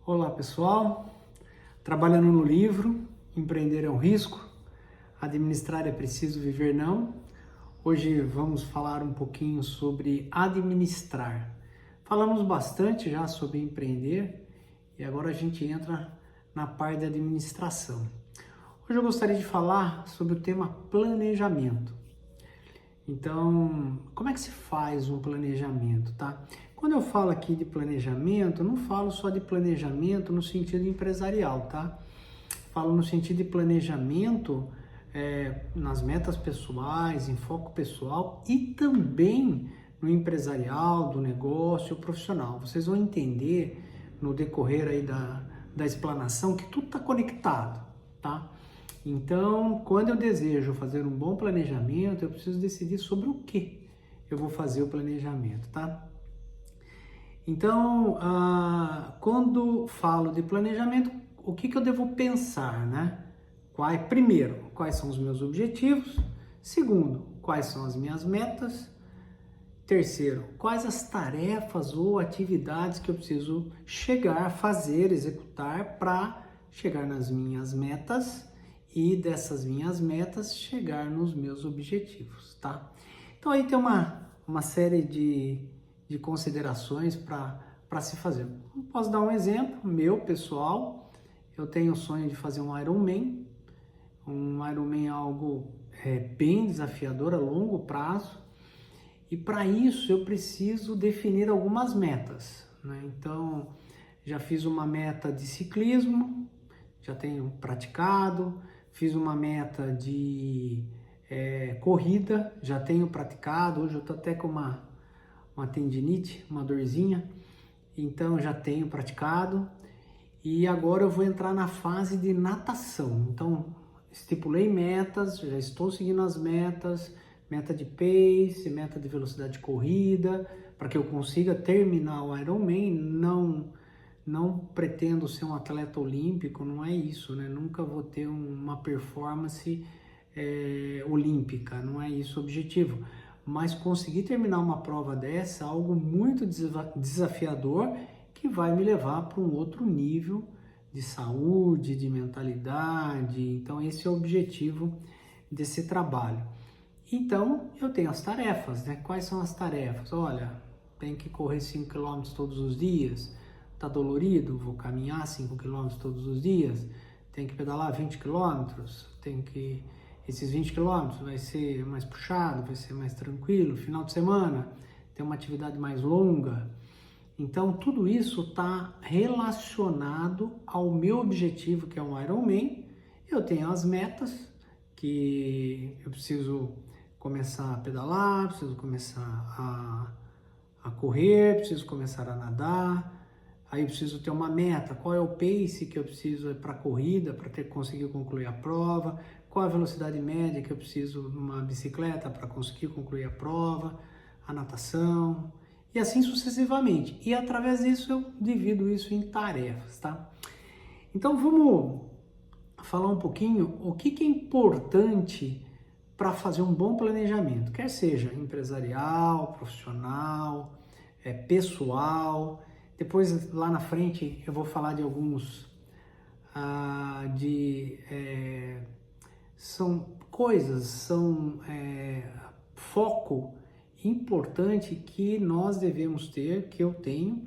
Olá pessoal, trabalhando no livro Empreender é um Risco, Administrar é Preciso, Viver não. Hoje vamos falar um pouquinho sobre administrar. Falamos bastante já sobre empreender e agora a gente entra na parte da administração. Hoje eu gostaria de falar sobre o tema planejamento. Então, como é que se faz um planejamento, tá? Quando eu falo aqui de planejamento, eu não falo só de planejamento no sentido empresarial, tá? Falo no sentido de planejamento nas metas pessoais, em foco pessoal e também no empresarial, do negócio profissional. Vocês vão entender no decorrer aí da explanação que tudo está conectado, tá? Então, quando eu desejo fazer um bom planejamento, eu preciso decidir sobre o que eu vou fazer o planejamento, tá? Então, quando falo de planejamento, o que eu devo pensar, né? Primeiro, quais são os meus objetivos? Segundo, quais são as minhas metas? Terceiro, quais as tarefas ou atividades que eu preciso fazer, executar para chegar nas minhas metas e dessas minhas metas chegar nos meus objetivos, tá? Então aí tem uma série de considerações para se fazer. Posso dar um exemplo meu, pessoal. Eu tenho o sonho de fazer um Ironman. Um Ironman é algo bem desafiador a longo prazo. E para isso eu preciso definir algumas metas, né? Então, já fiz uma meta de ciclismo, já tenho praticado. Fiz uma meta de corrida, já tenho praticado. Hoje eu estou até com uma tendinite, uma dorzinha, então já tenho praticado. E agora eu vou entrar na fase de natação. Então, estipulei metas, já estou seguindo as metas, meta de pace, meta de velocidade de corrida, para que eu consiga terminar o Ironman. Não pretendo ser um atleta olímpico, não é isso, né? Nunca vou ter uma performance olímpica, não é isso o objetivo. Mas conseguir terminar uma prova dessa é algo muito desafiador que vai me levar para um outro nível de saúde, de mentalidade. Então esse é o objetivo desse trabalho. Então eu tenho as tarefas, né? Quais são as tarefas? Olha, tem que correr 5 km todos os dias. Tá dolorido? Vou caminhar 5 km todos os dias. Tem que pedalar 20 km. Esses 20 km vai ser mais puxado, vai ser mais tranquilo. Final de semana tem uma atividade mais longa. Então tudo isso está relacionado ao meu objetivo, que é um Ironman. Eu tenho as metas que eu preciso começar a pedalar, preciso começar a correr, preciso começar a nadar. Aí eu preciso ter uma meta, qual é o pace que eu preciso para a corrida, para conseguir concluir a prova, qual a velocidade média que eu preciso numa bicicleta para conseguir concluir a prova, a natação, e assim sucessivamente. E através disso eu divido isso em tarefas, tá? Então vamos falar um pouquinho o que é importante para fazer um bom planejamento, quer seja empresarial, profissional, pessoal. Depois, lá na frente, eu vou falar de alguns, são foco importante que nós devemos ter, que eu tenho,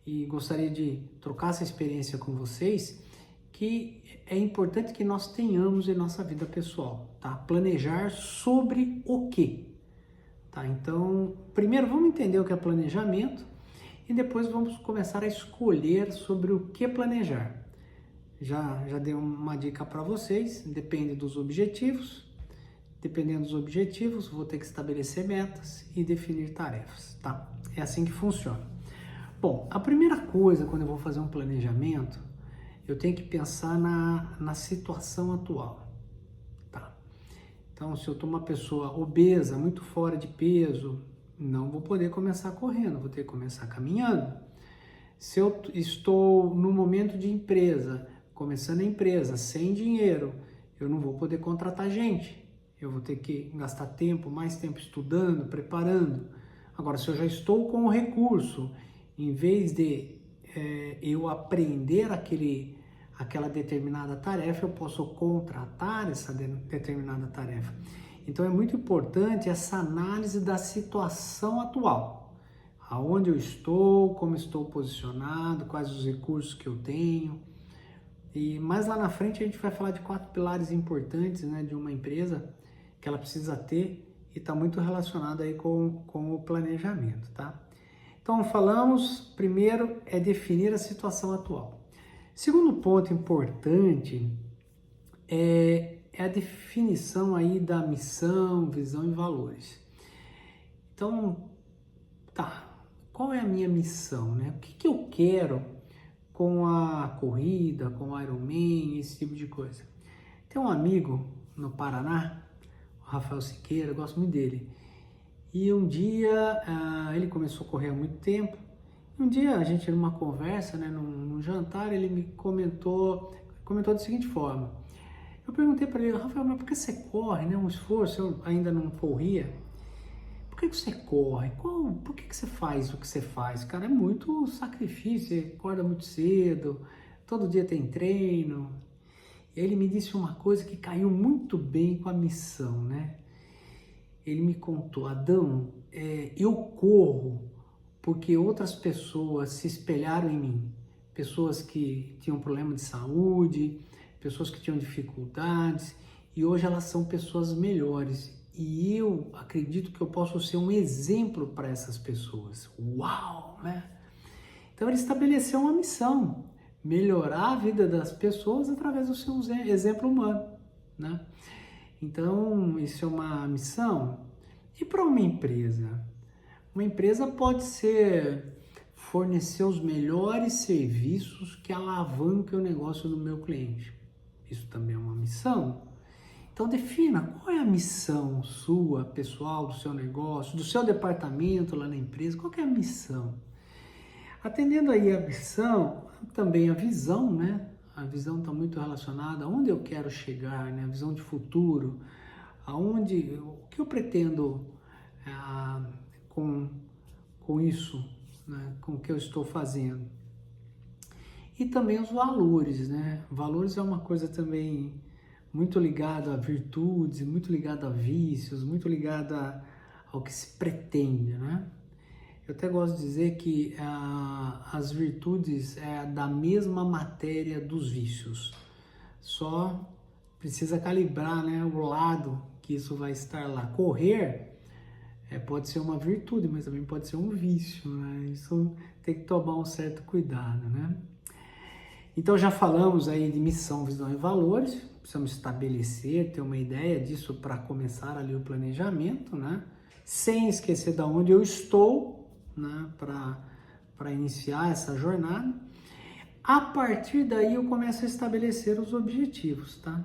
e gostaria de trocar essa experiência com vocês, que é importante que nós tenhamos em nossa vida pessoal, tá? Planejar sobre o quê? Tá? Então, primeiro vamos entender o que é planejamento, e depois vamos começar a escolher sobre o que planejar. Já dei uma dica para vocês, depende dos objetivos. Dependendo dos objetivos, vou ter que estabelecer metas e definir tarefas, tá? É assim que funciona. Bom, a primeira coisa quando eu vou fazer um planejamento, eu tenho que pensar na situação atual, tá? Então, se eu estou uma pessoa obesa, muito fora de peso, não vou poder começar correndo, vou ter que começar caminhando. Se eu estou no momento de empresa, começando a empresa, sem dinheiro, eu não vou poder contratar gente. Eu vou ter que gastar mais tempo estudando, preparando. Agora, se eu já estou com o recurso, em vez de eu aprender aquela determinada tarefa, eu posso contratar essa determinada tarefa. Então é muito importante essa análise da situação atual. Aonde eu estou, como estou posicionado, quais os recursos que eu tenho. E mais lá na frente a gente vai falar de 4 pilares importantes, né, de uma empresa que ela precisa ter e está muito relacionado aí com o planejamento, tá? Então falamos, primeiro é definir a situação atual. Segundo ponto importante é a definição aí da missão, visão e valores. Então, tá, qual é a minha missão, né? O que eu quero com a corrida, com o Ironman, esse tipo de coisa. Tem um amigo no Paraná, o Rafael Siqueira, eu gosto muito dele. E um dia, ele começou a correr há muito tempo. E um dia, a gente numa conversa, né, num jantar, ele me comentou da seguinte forma. Eu perguntei para ele, Rafael, mas por que você corre, né? Um esforço, eu ainda não corria. Por que você corre? Por que você faz o que você faz? Cara, é muito sacrifício, você acorda muito cedo, todo dia tem treino. E ele me disse uma coisa que caiu muito bem com a missão, né? Ele me contou, Adão, eu corro porque outras pessoas se espelharam em mim. Pessoas que tinham problema de saúde, pessoas que tinham dificuldades, e hoje elas são pessoas melhores. E eu acredito que eu posso ser um exemplo para essas pessoas. Uau, né? Então ele estabeleceu uma missão, melhorar a vida das pessoas através do seu exemplo humano, né? Então, isso é uma missão. E para uma empresa? Uma empresa pode ser fornecer os melhores serviços que alavanquem o negócio do meu cliente. Isso também é uma missão. Então defina qual é a missão sua, pessoal, do seu negócio, do seu departamento lá na empresa, qual que é a missão? Atendendo aí a missão, também a visão, né? A visão está muito relacionada a onde eu quero chegar, né? A visão de futuro, o que eu pretendo com isso, né? Com o que eu estou fazendo. E também os valores, né? Valores é uma coisa também muito ligada a virtudes, muito ligada a vícios, muito ligada ao que se pretende, né? Eu até gosto de dizer que as virtudes é da mesma matéria dos vícios, só precisa calibrar, né, o lado que isso vai estar lá. Correr pode ser uma virtude, mas também pode ser um vício, né? Isso tem que tomar um certo cuidado, né? Então já falamos aí de missão, visão e valores, precisamos estabelecer, ter uma ideia disso para começar ali o planejamento, né? Sem esquecer de onde eu estou, né? Para iniciar essa jornada. A partir daí eu começo a estabelecer os objetivos, tá?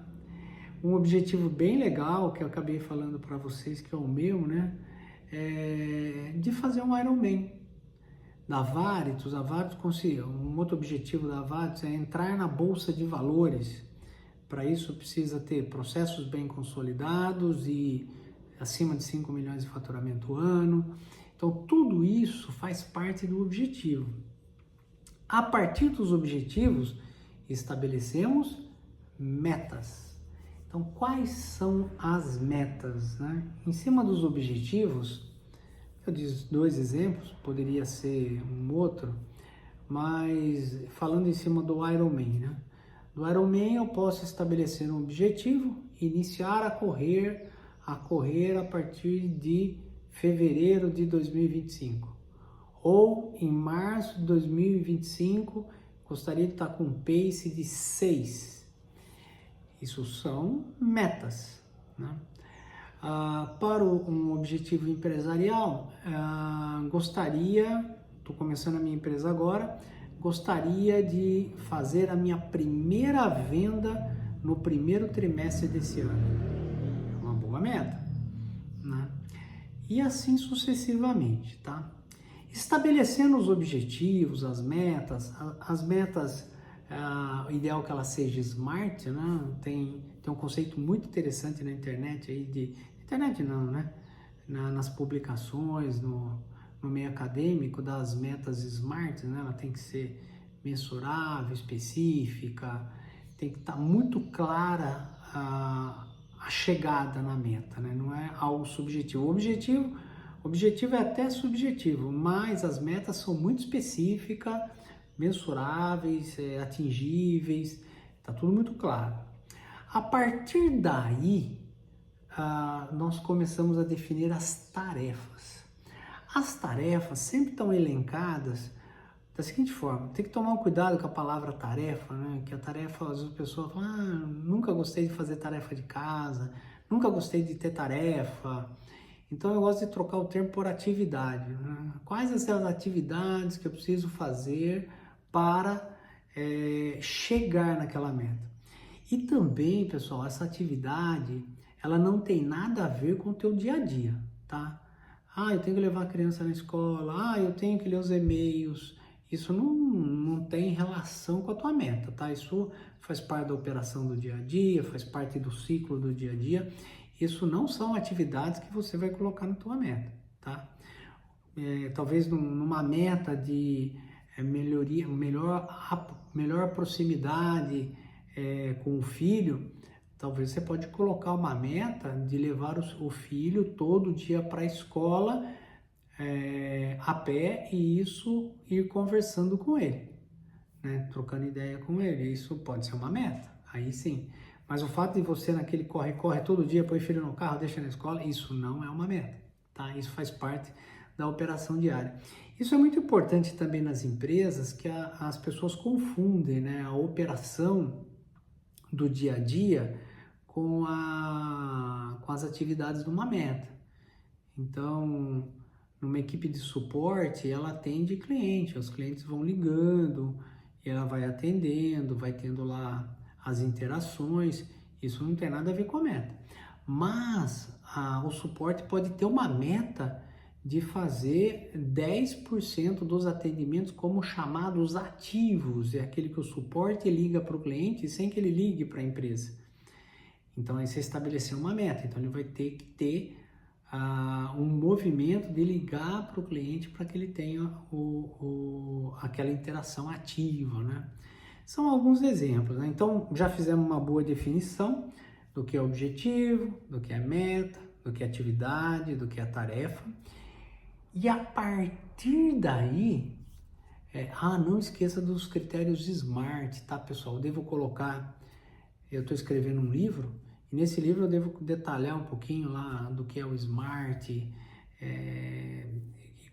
Um objetivo bem legal que eu acabei falando para vocês, que é o meu, né? De fazer um Ironman. Da Varitus, um outro objetivo da Varitus é entrar na Bolsa de Valores. Para isso precisa ter processos bem consolidados e acima de 5 milhões de faturamento ano. Então tudo isso faz parte do objetivo. A partir dos objetivos, estabelecemos metas. Então quais são as metas, né? Em cima dos objetivos, eu disse 2 exemplos, poderia ser um outro, mas falando em cima do Ironman, né? Do Ironman eu posso estabelecer um objetivo, iniciar a correr a partir de fevereiro de 2025. Ou em março de 2025, gostaria de estar com um pace de 6. Isso são metas, né? Para um objetivo empresarial, estou começando a minha empresa agora, gostaria de fazer a minha primeira venda no primeiro trimestre desse ano. É uma boa meta, né? E assim sucessivamente, tá? Estabelecendo os objetivos, as metas, o ideal é que ela seja smart, né? Tem um conceito muito interessante na internet aí internet não, né? Nas publicações, no meio acadêmico, das metas smart, né? Ela tem que ser mensurável, específica, tem que estar muito clara a chegada na meta, né? Não é algo subjetivo. O objetivo é até subjetivo, mas as metas são muito específicas, mensuráveis, atingíveis, tá tudo muito claro. A partir daí, nós começamos a definir as tarefas. As tarefas sempre estão elencadas da seguinte forma: tem que tomar um cuidado com a palavra tarefa, né? Que a tarefa, às vezes a pessoa fala, nunca gostei de fazer tarefa de casa, nunca gostei de ter tarefa. Então eu gosto de trocar o termo por atividade, né? Quais as atividades que eu preciso fazer para chegar naquela meta? E também, pessoal, essa atividade, ela não tem nada a ver com o teu dia a dia, tá? Eu tenho que levar a criança na escola, eu tenho que ler os e-mails. Isso não tem relação com a tua meta, tá? Isso faz parte da operação do dia a dia, faz parte do ciclo do dia a dia. Isso não são atividades que você vai colocar na tua meta, tá? Talvez numa meta de melhoria, melhor proximidade com o filho, talvez você pode colocar uma meta de levar o filho todo dia para a escola a pé e isso ir conversando com ele, né? Trocando ideia com ele. Isso pode ser uma meta, aí sim. Mas o fato de você naquele corre-corre todo dia, põe o filho no carro, deixa na escola, isso não é uma meta, tá? Isso faz parte da operação diária. Isso é muito importante também nas empresas, que as pessoas confundem, né, a operação do dia a dia com as atividades de uma meta. Então, numa equipe de suporte, ela atende cliente, os clientes vão ligando, e ela vai atendendo, vai tendo lá as interações. Isso não tem nada a ver com a meta. Mas o suporte pode ter uma meta de fazer 10% dos atendimentos como chamados ativos, é aquele que o suporte liga para o cliente sem que ele ligue para a empresa. Então aí você estabeleceu uma meta, então ele vai ter que ter um movimento de ligar para o cliente para que ele tenha aquela interação ativa, né? São alguns exemplos, né? Então já fizemos uma boa definição do que é objetivo, do que é meta, do que é atividade, do que é tarefa. E a partir daí, não esqueça dos critérios SMART, tá, pessoal? Eu estou escrevendo um livro, e nesse livro eu devo detalhar um pouquinho lá do que é o SMART e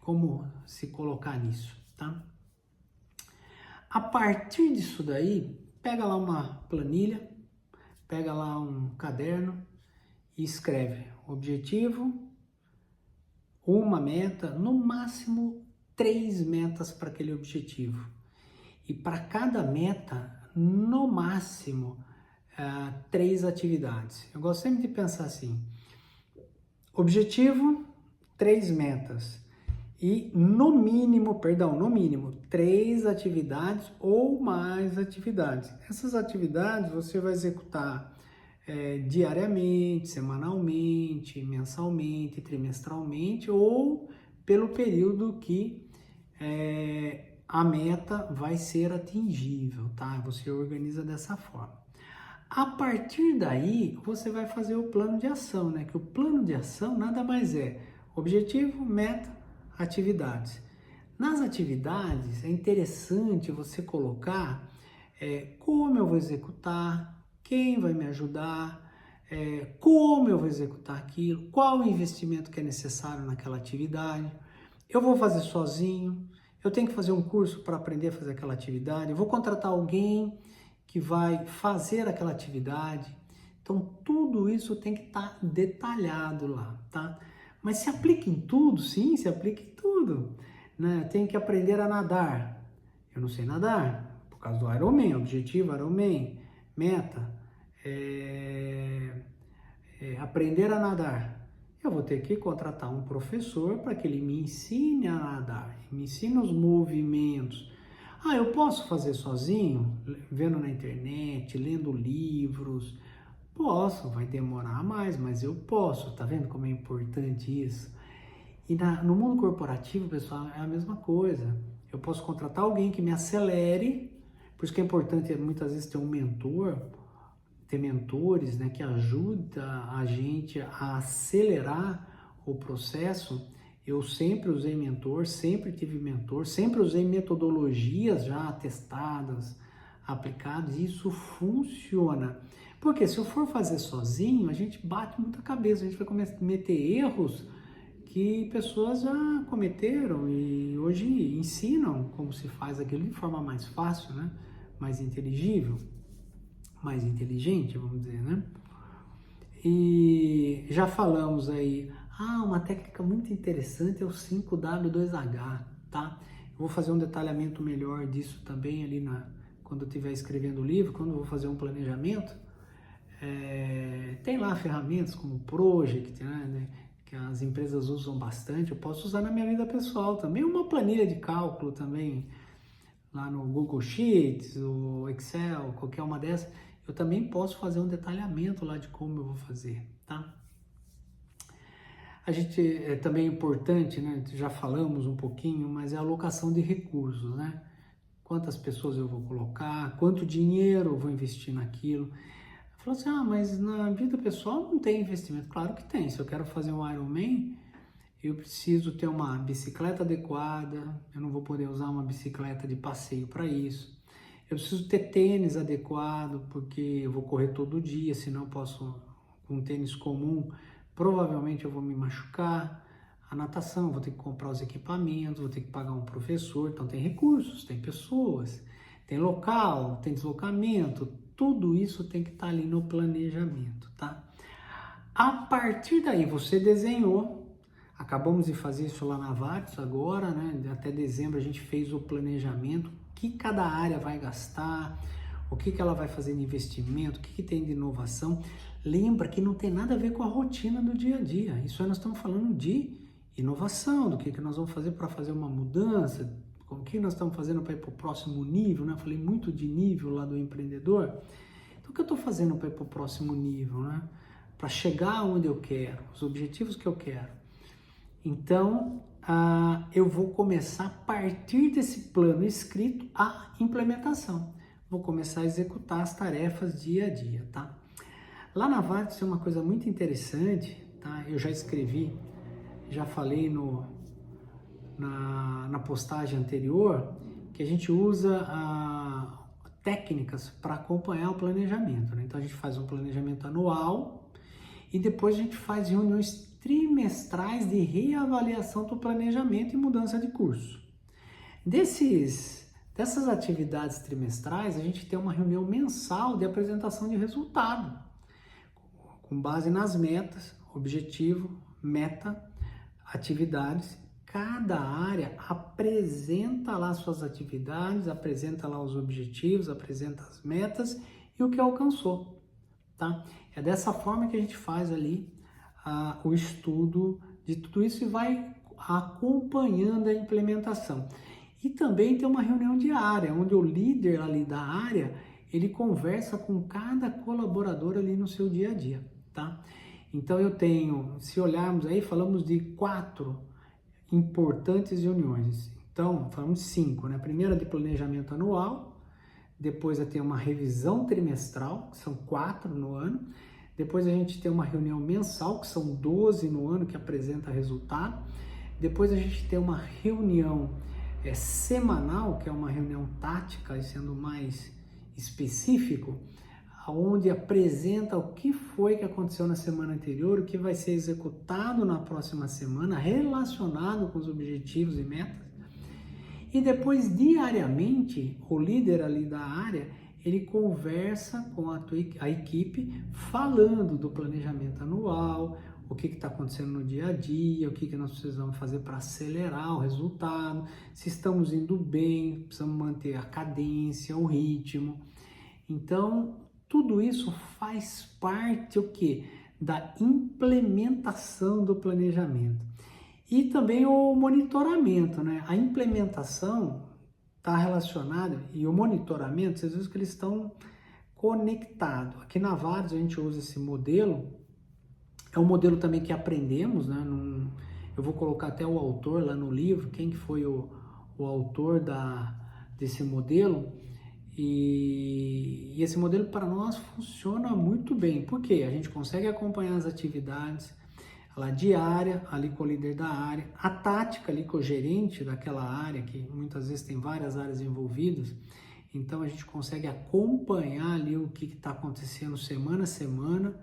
como se colocar nisso, tá? A partir disso daí, pega lá uma planilha, pega lá um caderno e escreve objetivo, uma meta, no máximo 3 metas para aquele objetivo. E para cada meta, no máximo, 3 atividades. Eu gosto sempre de pensar assim: objetivo, 3 metas. E no mínimo, 3 atividades ou mais atividades. Essas atividades você vai executar diariamente, semanalmente, mensalmente, trimestralmente ou pelo período que a meta vai ser atingível, tá? Você organiza dessa forma. A partir daí, você vai fazer o plano de ação, né? Que o plano de ação nada mais é objetivo, meta, atividades. Nas atividades, é interessante você colocar como eu vou executar, quem vai me ajudar, como eu vou executar aquilo, qual o investimento que é necessário naquela atividade. Eu vou fazer sozinho, eu tenho que fazer um curso para aprender a fazer aquela atividade, eu vou contratar alguém que vai fazer aquela atividade. Então, tudo isso tem que estar detalhado lá, tá? Mas se aplica em tudo? Sim, se aplica em tudo, né? Tem que aprender a nadar. Eu não sei nadar, por causa do Ironman, objetivo Ironman, meta, aprender a nadar. Eu vou ter que contratar um professor para que ele me ensine a nadar, me ensine os movimentos. Eu posso fazer sozinho, vendo na internet, lendo livros? Posso, vai demorar mais, mas eu posso. Tá vendo como é importante isso? E no mundo corporativo, pessoal, é a mesma coisa. Eu posso contratar alguém que me acelere, por isso que é importante muitas vezes ter um mentor, ter mentores, né, que ajuda a gente a acelerar o processo. Eu sempre usei mentor, sempre tive mentor, sempre usei metodologias já testadas, aplicadas, e isso funciona. Porque se eu for fazer sozinho, a gente bate muita cabeça, a gente vai cometer erros que pessoas já cometeram e hoje ensinam como se faz aquilo de forma mais fácil, né? Mais inteligível, mais inteligente, vamos dizer, né? E já falamos aí, uma técnica muito interessante é o 5W2H, tá? Eu vou fazer um detalhamento melhor disso também ali quando eu estiver escrevendo o livro, quando eu vou fazer um planejamento. Tem lá ferramentas como o Project, né, que as empresas usam bastante. Eu posso usar na minha vida pessoal também, uma planilha de cálculo também, lá no Google Sheets, o Excel, qualquer uma dessas. Eu também posso fazer um detalhamento lá de como eu vou fazer, tá? A gente também é importante, né? Já falamos um pouquinho, mas é a alocação de recursos, né? Quantas pessoas eu vou colocar, quanto dinheiro eu vou investir naquilo. Falou assim, mas na vida pessoal não tem investimento. Claro que tem. Se eu quero fazer um Ironman, eu preciso ter uma bicicleta adequada, eu não vou poder usar uma bicicleta de passeio para isso. Eu preciso ter tênis adequado, porque eu vou correr todo dia, senão eu posso, com um tênis comum, provavelmente eu vou me machucar. A natação, vou ter que comprar os equipamentos, vou ter que pagar um professor, então tem recursos, tem pessoas, tem local, tem deslocamento, tudo isso tem que estar ali no planejamento, tá? A partir daí, você desenhou, acabamos de fazer isso lá na Vates agora, né? Até dezembro a gente fez o planejamento, o que cada área vai gastar, o que ela vai fazer de investimento, o que tem de inovação. Lembra que não tem nada a ver com a rotina do dia a dia, isso aí nós estamos falando de inovação, do que nós vamos fazer para fazer uma mudança, com o que nós estamos fazendo para ir para o próximo nível, né? Eu falei muito de nível lá do empreendedor. Então, o que eu estou fazendo para ir para o próximo nível, né? Para chegar onde eu quero, os objetivos que eu quero. Então, eu vou começar a partir desse plano escrito a implementação. Vou começar a executar as tarefas dia a dia, tá? Lá na Vates é uma coisa muito interessante, tá? Eu já escrevi, já falei na postagem anterior, que a gente usa técnicas para acompanhar o planejamento, né? Então a gente faz um planejamento anual e depois a gente faz reuniões trimestrais de reavaliação do planejamento e mudança de curso. Dessas atividades trimestrais, a gente tem uma reunião mensal de apresentação de resultado, com base nas metas, objetivo, meta, atividades. Cada área apresenta lá suas atividades, apresenta lá os objetivos, apresenta as metas e o que alcançou, tá? É dessa forma que a gente faz ali o estudo de tudo isso e vai acompanhando a implementação. E também tem uma reunião diária, onde o líder ali da área, ele conversa com cada colaborador ali no seu dia a dia, tá? Então eu tenho, se olharmos aí, falamos de 4 importantes reuniões. Então, falamos 5, né? Primeira de planejamento anual, depois eu tenho uma revisão trimestral, que são 4 no ano, depois a gente tem uma reunião mensal, que são 12 no ano, que apresenta resultado, depois a gente tem uma reunião semanal, que é uma reunião tática, sendo mais específico, onde apresenta o que foi que aconteceu na semana anterior, o que vai ser executado na próxima semana, relacionado com os objetivos e metas. E depois, diariamente, o líder ali da área, ele conversa com a equipe, falando do planejamento anual, o que está acontecendo no dia a dia, o que nós precisamos fazer para acelerar o resultado, se estamos indo bem, precisamos manter a cadência, o ritmo. Então, tudo isso faz parte o quê? Da implementação do planejamento. E também o monitoramento, né? A implementação está relacionada, e o monitoramento, vocês viram que eles estão conectados. Aqui na Vares a gente usa esse modelo, é um modelo também que aprendemos, né? Eu vou colocar até o autor lá no livro, quem que foi o o autor desse modelo, e esse modelo para nós funciona muito bem, porque a gente consegue acompanhar as atividades ela diária, ali com o líder da área, a tática ali com o gerente daquela área, que muitas vezes tem várias áreas envolvidas, então a gente consegue acompanhar ali o que está acontecendo semana a semana,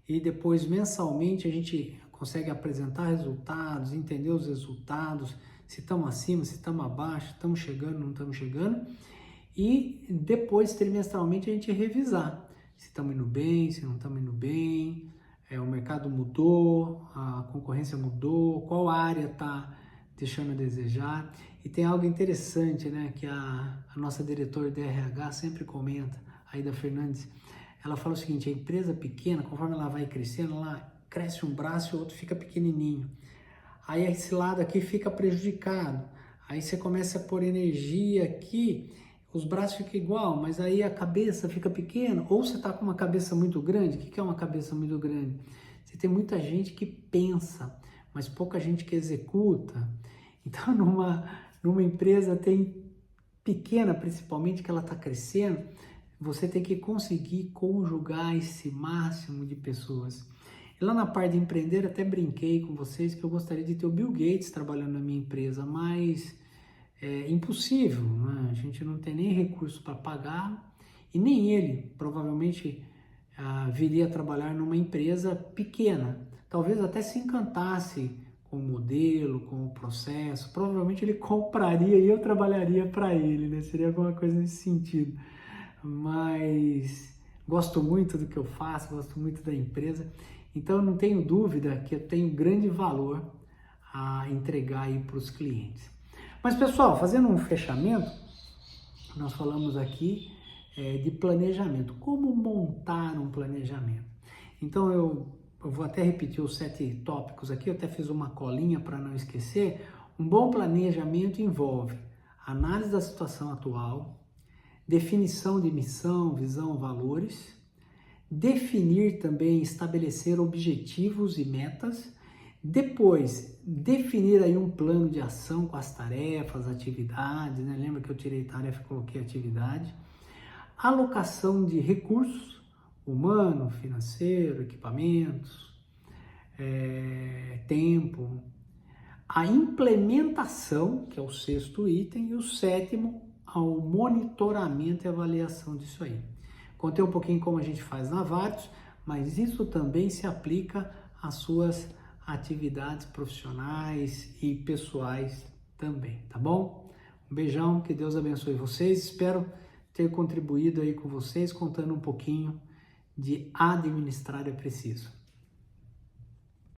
e depois mensalmente a gente consegue apresentar resultados, entender os resultados, se estamos acima, se estamos abaixo, estamos chegando, não estamos chegando, e depois trimestralmente a gente revisar se estamos indo bem, se não estamos indo bem, o mercado mudou, a concorrência mudou, qual área está deixando a desejar. E tem algo interessante, né, que a nossa diretora de RH sempre comenta, a Aida Fernandes, ela fala o seguinte: a empresa pequena, conforme ela vai crescendo, ela cresce um braço e o outro fica pequenininho. Aí esse lado aqui fica prejudicado. Aí você começa a pôr energia aqui, os braços ficam igual, mas aí a cabeça fica pequena, ou você está com uma cabeça muito grande. O que é uma cabeça muito grande? Você tem muita gente que pensa, mas pouca gente que executa. Então, numa empresa pequena, principalmente, que ela está crescendo, você tem que conseguir conjugar esse máximo de pessoas. E lá na parte de empreender, até brinquei com vocês que eu gostaria de ter o Bill Gates trabalhando na minha empresa, mas é impossível, né? A gente não tem nem recurso para pagar, e nem ele provavelmente viria a trabalhar numa empresa pequena. Talvez até se encantasse com o modelo, com o processo, provavelmente ele compraria e eu trabalharia para ele, né? Seria alguma coisa nesse sentido. Mas gosto muito do que eu faço, gosto muito da empresa, então eu não tenho dúvida que eu tenho grande valor a entregar aí para os clientes. Mas pessoal, fazendo um fechamento, nós falamos aqui de planejamento, como montar um planejamento. Então eu vou até repetir os 7 tópicos aqui, eu até fiz uma colinha para não esquecer. Um bom planejamento envolve análise da situação atual, definição de missão, visão, valores, definir também, estabelecer objetivos e metas, depois definir aí um plano de ação com as tarefas, atividades, né? Lembra que eu tirei tarefa e coloquei atividade, alocação de recursos, humano, financeiro, equipamentos, tempo, a implementação, que é o 6º item, e o 7º, ao monitoramento e avaliação disso aí. Contei um pouquinho como a gente faz na Vartos, mas isso também se aplica às suas atividades profissionais e pessoais também, tá bom? Um beijão, que Deus abençoe vocês, espero ter contribuído aí com vocês, contando um pouquinho de administrar é preciso.